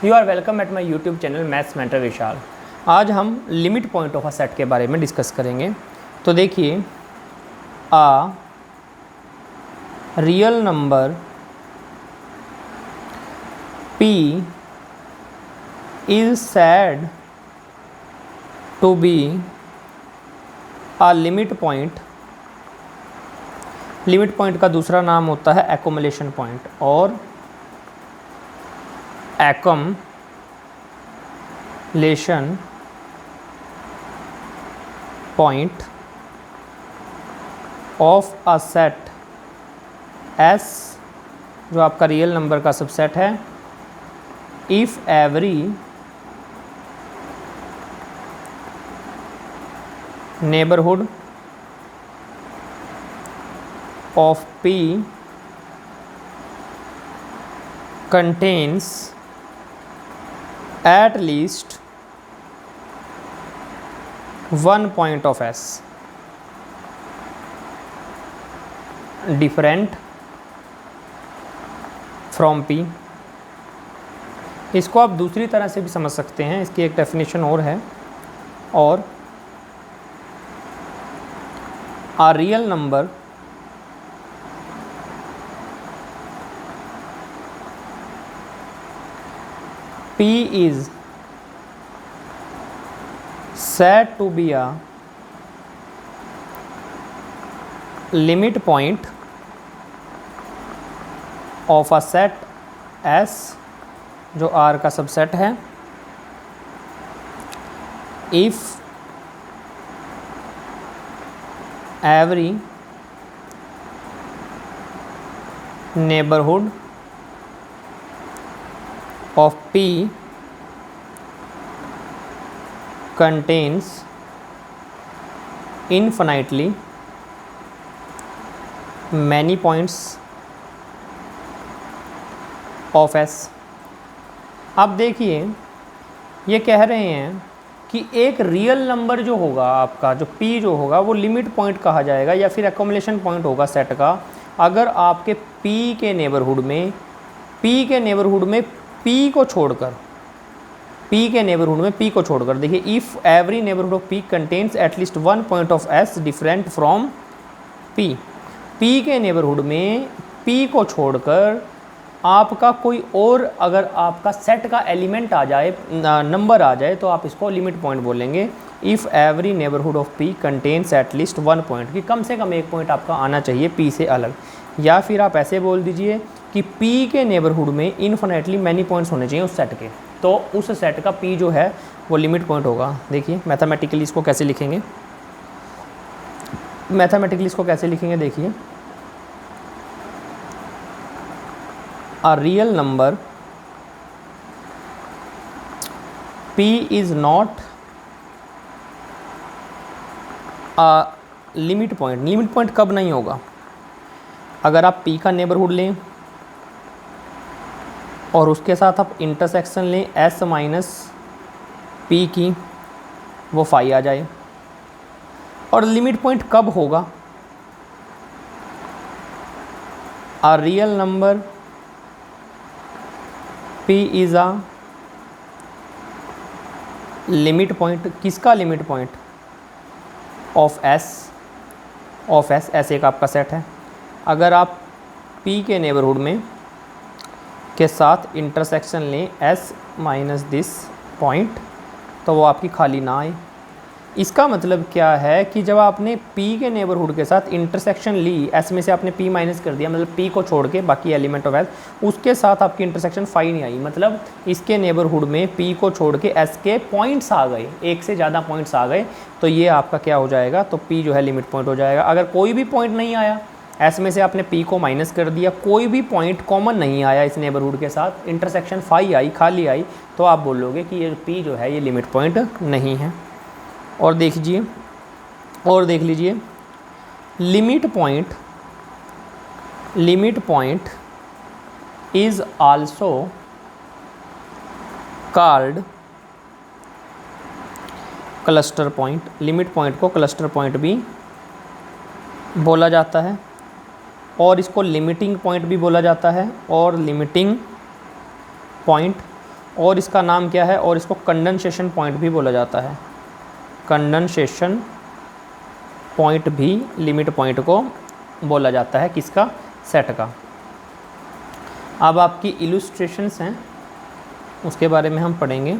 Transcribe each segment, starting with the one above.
You are welcome at my YouTube channel maths mentor Vishal. आज हम limit point of a set के बारे में डिस्कस करेंगे। तो देखिए, a real number p is said to be a limit point। Limit point का दूसरा नाम होता है एक्युमुलेशन पॉइंट और accumulation point of a set S, जो आपका रियल नंबर का सबसेट है, if every neighbourhood of P contains at least one point of S different from P। इसको आप दूसरी तरह से भी समझ सकते हैं, इसकी एक डेफिनेशन और है, और a real number P is said to be a limit point of a set S, जो R का सबसेट है, if every neighborhood of P contains infinitely many points of S। अब देखिए, ये कह रहे हैं कि एक रियल नंबर जो होगा आपका, जो P जो होगा, वो लिमिट पॉइंट कहा जाएगा या फिर एक्युमुलेशन पॉइंट होगा सेट का, अगर आपके P के नेबरहुड में P को छोड़कर, देखिए, if every neighbourhood of P contains at least one point of S different from P के नेबरहुड में P को छोड़कर आपका कोई और अगर आपका सेट का एलिमेंट आ जाए, नंबर आ जाए, तो आप इसको लिमिट पॉइंट बोलेंगे। If every neighbourhood of P contains at least one point, कि कम से कम एक पॉइंट आपका आना चाहिए P से अलग। या फिर आप ऐसे बोल दीजिए कि P के नेबरहुड में इन्फिनेटली मैनी पॉइंट्स होने चाहिए उस सेट के, तो उस सेट का P जो है वो लिमिट पॉइंट होगा। देखिए मैथमेटिकली इसको कैसे लिखेंगे, देखिए, a real number P is not a limit point। Limit point कब नहीं होगा? अगर आप P का नेबरहुड लें और उसके साथ आप इंटरसेक्शन लें S माइनस P की, वो फाई आ जाए। और लिमिट पॉइंट कब होगा? a real number P is a limit point, किसका limit point? Of S S एक आपका सेट है। अगर आप P के नेबरहुड में के साथ इंटरसेक्शन लें S माइनस दिस पॉइंट, तो वो आपकी खाली ना आए। इसका मतलब क्या है कि जब आपने P के नेबरहुड के साथ इंटरसेक्शन ली, S में से आपने P माइनस कर दिया, मतलब P को छोड़ के बाकी एलिमेंट ऑफ S, उसके साथ आपकी इंटरसेक्शन फाई नहीं आई, मतलब इसके नेबरहुड में P को छोड़ के S के पॉइंट्स आ गए, एक से ज़्यादा पॉइंट्स आ गए, तो ये आपका क्या हो जाएगा? तो P जो है लिमिट पॉइंट हो जाएगा। अगर कोई भी पॉइंट नहीं आया, S में से आपने P को माइनस कर दिया, कोई भी पॉइंट कॉमन नहीं आया इस नेबरहुड के साथ, इंटरसेक्शन फाई आई, खाली आई, तो आप बोलोगे कि ये P जो है ये लिमिट पॉइंट नहीं है। और देख लीजिए, limit point is also called cluster point. Limit point को क्लस्टर पॉइंट भी बोला जाता है, और इसको लिमिटिंग पॉइंट भी बोला जाता है, और लिमिटिंग पॉइंट और इसका नाम क्या है, और इसको कंडेंसेशन पॉइंट भी बोला जाता है। कंडेंसेशन पॉइंट भी लिमिट पॉइंट को बोला जाता है, किसका, सेट का। अब आपकी इलुस्ट्रेशंस हैं, उसके बारे में हम पढ़ेंगे।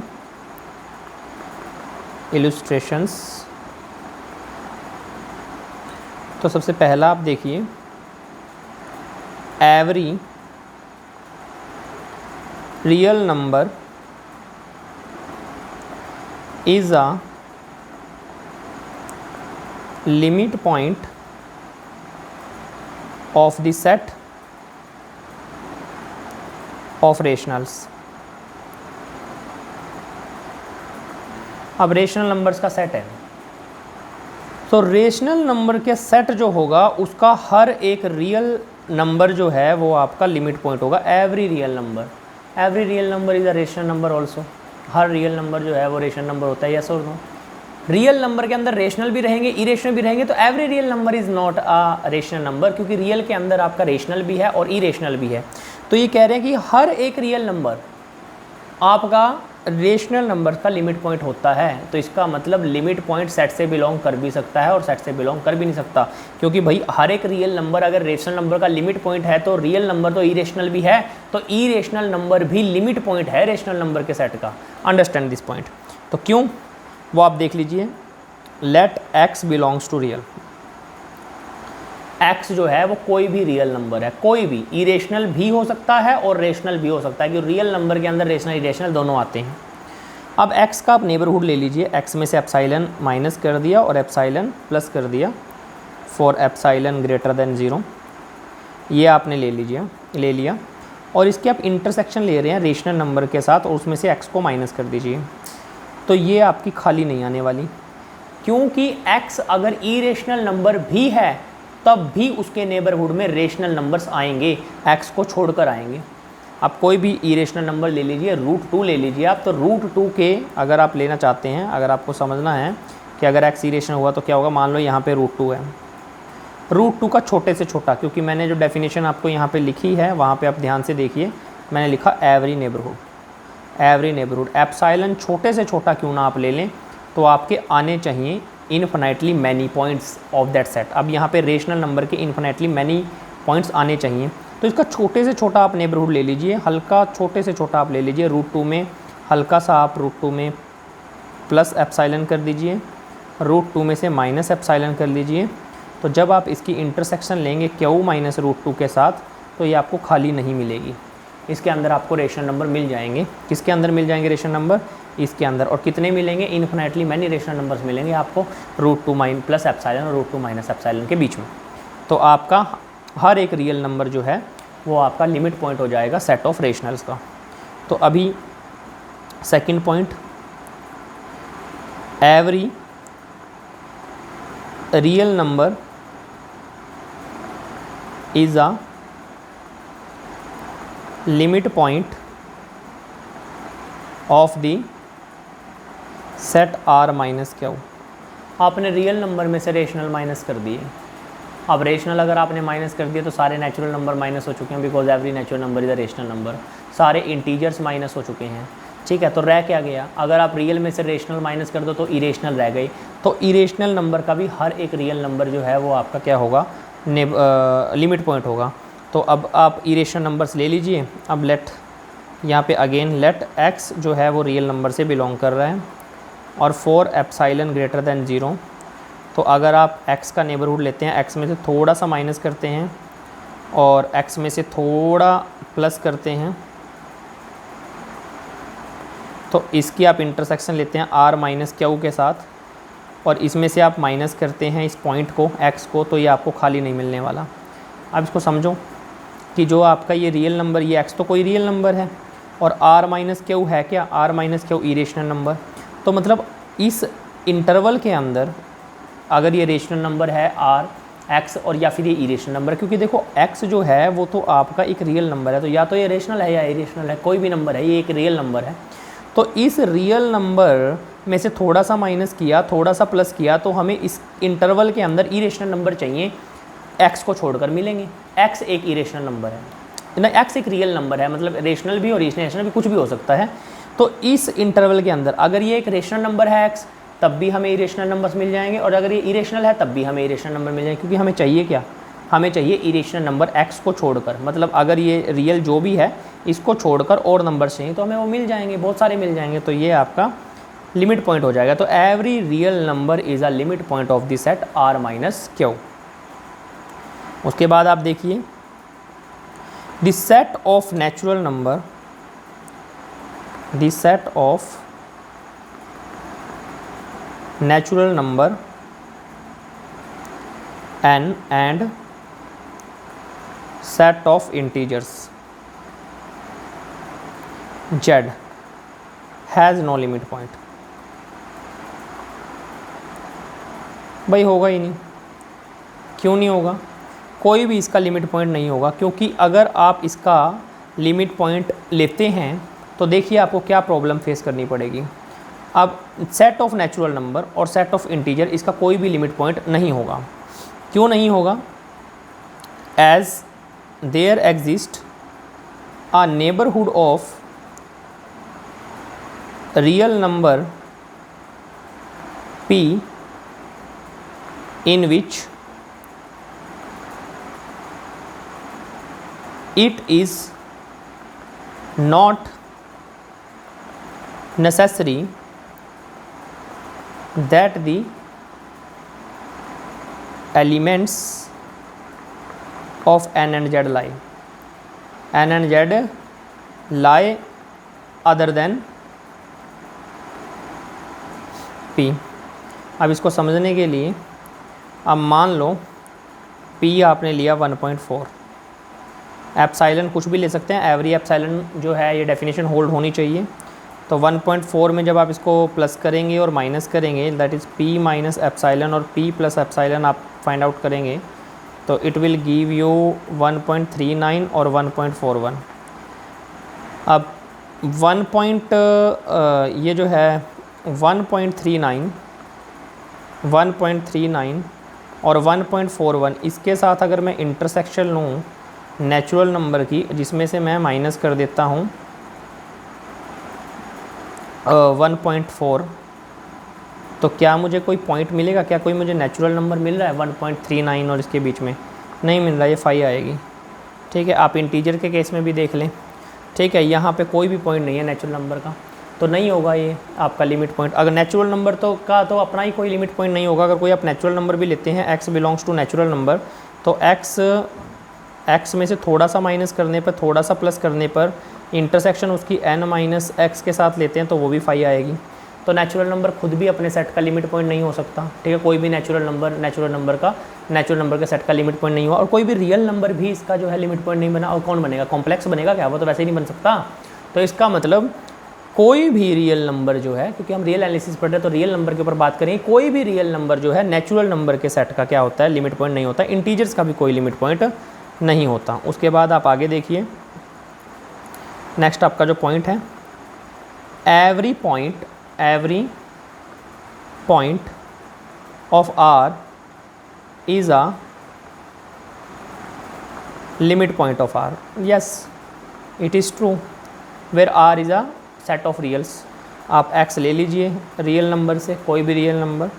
इलुस्ट्रेशंस, तो सबसे पहला आप देखिए, every real number is a limit point of the set of rationals. अब रेशनल नंबर्स का सेट है, तो रेशनल नंबर के सेट जो होगा उसका हर एक रियल नंबर जो है वो आपका लिमिट पॉइंट होगा। Every real number is a rational number also. Her real number जो है वो रेशनल नंबर होता है, यस और नो। रियल नंबर के अंदर रेशनल भी रहेंगे, इरेशनल भी रहेंगे, तो every real number is not a rational number, क्योंकि रियल के अंदर आपका रेशनल भी है और इरेशनल भी है। तो ये कह रहे हैं कि हर एक रियल नंबर आपका रेशनल नंबर का लिमिट पॉइंट होता है। तो इसका मतलब लिमिट पॉइंट सेट से बिलोंग कर भी सकता है और सेट से बिलोंग कर भी नहीं सकता, क्योंकि भाई हर एक रियल नंबर अगर रेशनल नंबर का लिमिट पॉइंट है तो रियल नंबर तो इरेशनल भी है, तो इरेशनल नंबर भी लिमिट पॉइंट है रेशनल नंबर के सेट का। Understand this point. तो क्यों, वो आप देख लीजिए। Let x belongs to real. X जो है वो कोई भी रियल नंबर है, कोई भी, इरेशनल भी हो सकता है और रेशनल भी हो सकता है, क्योंकि रियल नंबर के अंदर रेशनल इरेशनल दोनों आते हैं। अब एक्स का आप नेबरहुड ले लीजिए, एक्स में से एप्साइलन माइनस कर दिया और एप्साइलन प्लस कर दिया फॉर एप्साइलन ग्रेटर देन 0, ये आपने ले लिया और इसके आप इंटरसेक्शन ले रहे हैं रेशनल नंबर के साथ और उसमें से एक्स को माइनस कर दीजिए। तो ये आपकी खाली नहीं आने वाली, क्योंकि एक्स अगर इरेशनल नंबर भी है तब भी उसके नेबरहुड में रेशनल नंबर्स आएंगे, एक्स को छोड़कर आएंगे। आप कोई भी इरेशनल नंबर ले लीजिए, √2 ले लीजिए आप, तो √2 के अगर आप लेना चाहते हैं, अगर आपको समझना है कि अगर एक्स इरेशनल हुआ तो क्या होगा, मान लो यहाँ पे √2 है, √2 का छोटे से छोटा, क्योंकि मैंने जो डेफिनेशन आपको यहाँ पे लिखी है वहाँ पे आप ध्यान से देखिए, मैंने लिखा एवरी नेबरहुड। एप्साइलन छोटे से छोटा क्यों ना आप ले लें, तो आपके आने चाहिए infinitely many points of that set. अब यहाँ पे रेशनल नंबर के इन्फिनाइटली मैनी पॉइंट्स आने चाहिए, तो इसका छोटे से छोटा आप नेबरहुड ले लीजिए, हल्का छोटे से छोटा आप ले लीजिए। √2 में हल्का सा आप √2 में प्लस एप्साइलन कर दीजिए, √2 में से माइनस एप्साइलन कर लीजिए। तो जब आप इसकी इंटरसेक्शन लेंगे Q माइनस √2 के साथ, तो ये आपको खाली नहीं मिलेगी, इसके अंदर आपको रेशनल नंबर मिल जाएंगे। किसके अंदर मिल जाएंगे रेशनल नंबर, इसके अंदर। और कितने मिलेंगे, इन्फिनाइटली मैनी रेशनल नंबर्स मिलेंगे आपको √2 प्लस एप्साइलन और √2 माइनस एप्साइलन के बीच में। तो आपका हर एक रियल नंबर जो है वो आपका लिमिट पॉइंट हो जाएगा सेट ऑफ रेशनल्स का। तो अभी second point, every real number is a limit point of the set R minus Q। आपने रियल नंबर में से रेशनल माइनस कर दिए। अब रेशनल अगर आपने माइनस कर दिए तो सारे नेचुरल नंबर माइनस हो चुके हैं, because every natural number is a rational number. सारे इंटीजर्स माइनस हो चुके हैं, ठीक है। तो रह क्या गया, अगर आप रियल में से रेशनल माइनस कर दो तो इरेशनल रह गई। तो इरेशनल नंबर का भी हर एक रियल नंबर जो है वो आपका क्या होगा, लिमिट पॉइंट होगा। तो अब आप इरेशनल नंबर्स ले लीजिए। अब लेट यहाँ पे अगेन लेट एक्स जो है वो रियल नंबर से बिलोंग कर रहा है और फॉर एप्साइलन ग्रेटर देन 0। तो अगर आप x का नेबरहुड लेते हैं, x में से थोड़ा सा माइनस करते हैं और x में से थोड़ा प्लस करते हैं, तो इसकी आप इंटरसेक्शन लेते हैं R माइनस Q के साथ और इसमें से आप माइनस करते हैं इस पॉइंट को, x को, तो ये आपको खाली नहीं मिलने वाला। अब इसको समझो कि जो आपका ये रियल नंबर, ये x तो कोई रियल नंबर है और R माइनस Q है क्या, R minus Q irrational number. तो मतलब इस इंटरवल के अंदर अगर ये रेशनल नंबर है R x और या फिर ये इरेशनल नंबर, क्योंकि देखो x जो है वो तो आपका एक रियल नंबर है, तो या तो ये रेशनल है या इरेशनल है, कोई भी नंबर है, ये एक रियल नंबर है। तो इस रियल नंबर में से थोड़ा सा माइनस किया, थोड़ा सा प्लस किया, तो हमें इस इंटरवल के अंदर इरेशनल नंबर चाहिए, x को छोड़कर मिलेंगे। x एक इरेशनल नंबर है ना, x एक रियल नंबर है, मतलब रेशनल भी और इरेशनल भी कुछ भी हो सकता है। तो इस इंटरवल के अंदर अगर ये एक रेशनल नंबर है x, तब भी हमें इरेशनल नंबर्स मिल जाएंगे, और अगर ये इरेशनल है तब भी हमें इरेशनल नंबर मिल जाएंगे, क्योंकि हमें चाहिए क्या, हमें चाहिए इरेशनल नंबर x को छोड़कर, मतलब अगर ये रियल जो भी है इसको छोड़कर और नंबर चाहिए तो हमें वो मिल जाएंगे, बहुत सारे मिल जाएंगे। तो ये आपका लिमिट पॉइंट हो जाएगा। तो every real number is a limit point of the set R minus Q. उसके बाद आप देखिए the set of natural number, the set of natural number n and set of integers z has no limit point। भाई होगा ही नहीं। क्यों नहीं होगा? कोई भी इसका लिमिट पॉइंट नहीं होगा, क्योंकि अगर आप इसका लिमिट पॉइंट लेते हैं तो देखिए आपको क्या प्रॉब्लम फेस करनी पड़ेगी। अब सेट ऑफ नेचुरल नंबर और सेट ऑफ इंटीजर, इसका कोई भी लिमिट पॉइंट नहीं होगा। क्यों नहीं होगा? As there exist a neighbourhood of real number p in which it is not necessary that the elements of n and z lie, n and z lie other than p। अब इसको समझने के लिए अब मान लो p आपने लिया 1.4, epsilon कुछ भी ले सकते हैं, एवरी एप्साइलन जो है ये डेफिनेशन होल्ड होनी चाहिए। तो 1.4 में जब आप इसको प्लस करेंगे और माइनस करेंगे, that is p minus epsilon और p प्लस एप्साइलन आप फाइंड आउट करेंगे, तो इट विल गिव यू 1.39 और 1.41। अब ये जो है 1.39 और 1.41, इसके साथ अगर मैं इंटरसेक्शन लूँ नेचुरल नंबर की, जिसमें से मैं माइनस कर देता हूँ 1.4, तो क्या मुझे कोई पॉइंट मिलेगा? क्या कोई मुझे नेचुरल नंबर मिल रहा है 1.39 और इसके बीच में? नहीं मिल रहा, ये 5 आएगी। ठीक है, आप इंटीजर के केस में भी देख लें। ठीक है, यहाँ पे कोई भी पॉइंट नहीं है नेचुरल नंबर का, तो नहीं होगा ये आपका लिमिट पॉइंट। अगर नेचुरल नंबर तो अपना ही कोई लिमिट पॉइंट नहीं होगा। अगर कोई आप नेचुरल नंबर भी लेते हैं, x belongs to natural number, तो x में से थोड़ा सा माइनस करने पर, थोड़ा सा प्लस करने पर, इंटरसेक्शन उसकी n माइनस x के साथ लेते हैं तो वो भी 5 आएगी। तो नेचुरल नंबर खुद भी अपने सेट का लिमिट पॉइंट नहीं हो सकता। ठीक है, कोई भी नेचुरल नंबर के सेट का लिमिट पॉइंट नहीं हुआ, और कोई भी रियल नंबर भी इसका जो है लिमिट पॉइंट नहीं बना। और कौन बनेगा? कॉम्प्लेक्स बनेगा क्या? वो तो वैसे ही नहीं बन सकता। तो इसका मतलब कोई भी रियल नंबर जो है, क्योंकि हम रियल एनालिसिस पढ़ रहे हैं तो रियल नंबर के ऊपर बात करेंगे, कोई भी रियल नंबर जो है नेचुरल नंबर के सेट का क्या होता है? लिमिट पॉइंट नहीं होता। इंटीजर्स का भी कोई लिमिट पॉइंट नहीं होता। उसके बाद आप आगे देखिए, नेक्स्ट आपका जो पॉइंट है, every point of R is a limit point of R। Yes, it is true, where R is a set of reals. आप x ले लीजिए रियल नंबर से, कोई भी रियल नंबर,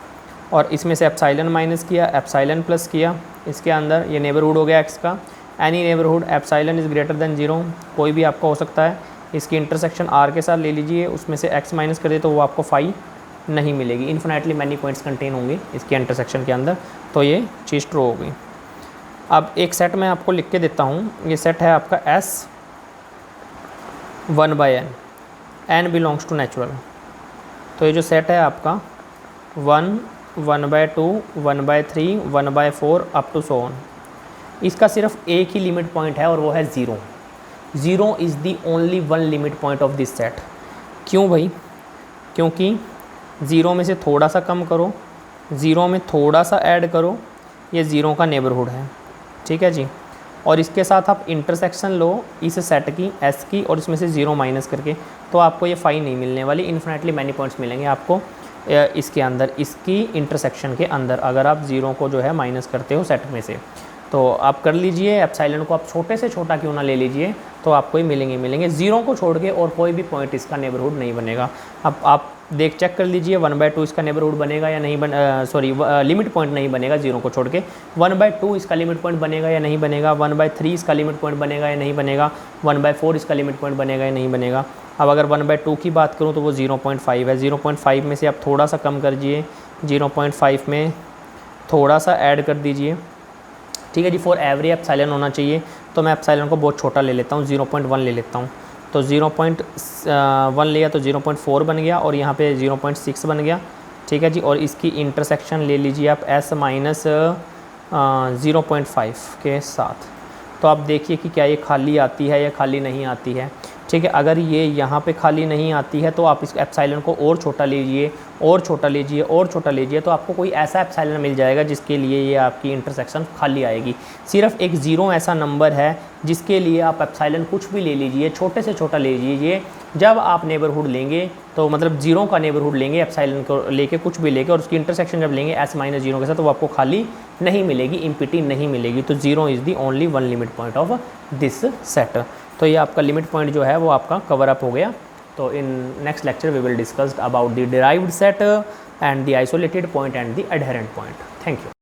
और इसमें से एप्साइलन माइनस किया, एप्साइलन प्लस किया, इसके अंदर ये नेबरहुड हो गया x का। Any neighbourhood epsilon is greater than 0, कोई भी आपका हो सकता है। इसकी इंटरसेक्शन R के साथ ले लीजिए, उसमें से x माइनस कर दे तो वो आपको 5 नहीं मिलेगी। इन्फिनेटली मैनी पॉइंट्स कंटेन होंगे इसके इंटरसेक्शन के अंदर, तो ये चीज़ ट्रू हो गई। अब एक सेट मैं आपको लिख के देता हूँ, ये सेट है आपका S 1/n, n belongs to natural. तो ये जो सेट है आपका 1, 1/2, 1/3, 1/4 अप टू सो ऑन, इसका सिर्फ एक ही लिमिट पॉइंट है और वो है 0। 0 is the only one limit point of this set. क्यों भाई? क्योंकि 0 में से थोड़ा सा कम करो, 0 में थोड़ा सा ऐड करो, ये 0 का नेबरहुड है। ठीक है जी, और इसके साथ आप इंटरसेक्शन लो इस सेट की S की, और इसमें से 0 माइनस करके, तो आपको ये 5 नहीं मिलने वाली। इन्फिनेटली मैनी पॉइंट्स मिलेंगे आपको इसके अंदर, इसकी इंटरसेक्शन के अंदर, अगर आप 0 को जो है माइनस करते हो सेट में से। तो आप कर लीजिए, एप्सिलॉन को आप छोटे से छोटा क्यों ना ले लीजिए, तो आपको ही मिलेंगे। ज़ीरो को छोड़ के और कोई भी पॉइंट इसका नेबरहुड नहीं बनेगा। अब आप चेक कर लीजिए 1/2 इसका नेबरहुड बनेगा या नहीं लिमिट पॉइंट नहीं बनेगा ज़ीरो को छोड़ के। 1/2 इसका लिमिट पॉइंट बनेगा या नहीं बनेगा, 1/3 इसका लिमिट पॉइंट बनेगा या नहीं बनेगा, 1/4 इसका लिमिट पॉइंट बनेगा या नहीं बनेगा। अब अगर 1/2 की बात करूँ तो वो 0.5 है। 0.5 में से आप थोड़ा सा कम कर दीजिए, 0.5 में थोड़ा सा ऐड कर दीजिए, ठीक है जी। फॉर एवरी एप्सिलॉन होना चाहिए, तो मैं एप्सिलॉन को बहुत छोटा ले लेता हूँ, 0.1 ले लेता हूँ। तो 0.1 लिया तो 0.4 बन गया और यहाँ पे 0.6 बन गया, ठीक है जी। और इसकी इंटरसेक्शन ले लीजिए आप s माइनस 0.5 के साथ। तो आप देखिए कि क्या ये खाली आती है या खाली नहीं आती है, ठीक है। अगर ये यहाँ पे खाली नहीं आती है तो आप इस एप्सिलॉन को और छोटा लीजिए और छोटा लीजिए और छोटा लीजिए, तो आपको कोई ऐसा एप्सिलॉन मिल जाएगा जिसके लिए ये आपकी इंटरसेक्शन खाली आएगी। सिर्फ एक ज़ीरो ऐसा नंबर है जिसके लिए आप एप्सिलॉन कुछ भी ले लीजिए, छोटे से छोटा ले लीजिए। जब आप नेबरहुड लेंगे तो मतलब ज़ीरो का नेबरहुड लेंगे एप्सिलॉन को लेके, कुछ भी लेके, और उसकी इंटरसेक्शन जब लेंगे s माइनस 0 के साथ, तो वो आपको खाली नहीं मिलेगी, इम्पिटी नहीं मिलेगी। तो 0 is the only one limit point of this set. तो ये आपका लिमिट पॉइंट जो है वो आपका कवर अप हो गया। तो in next lecture we will discuss about the derived set and the isolated point and the adherent point. Thank you.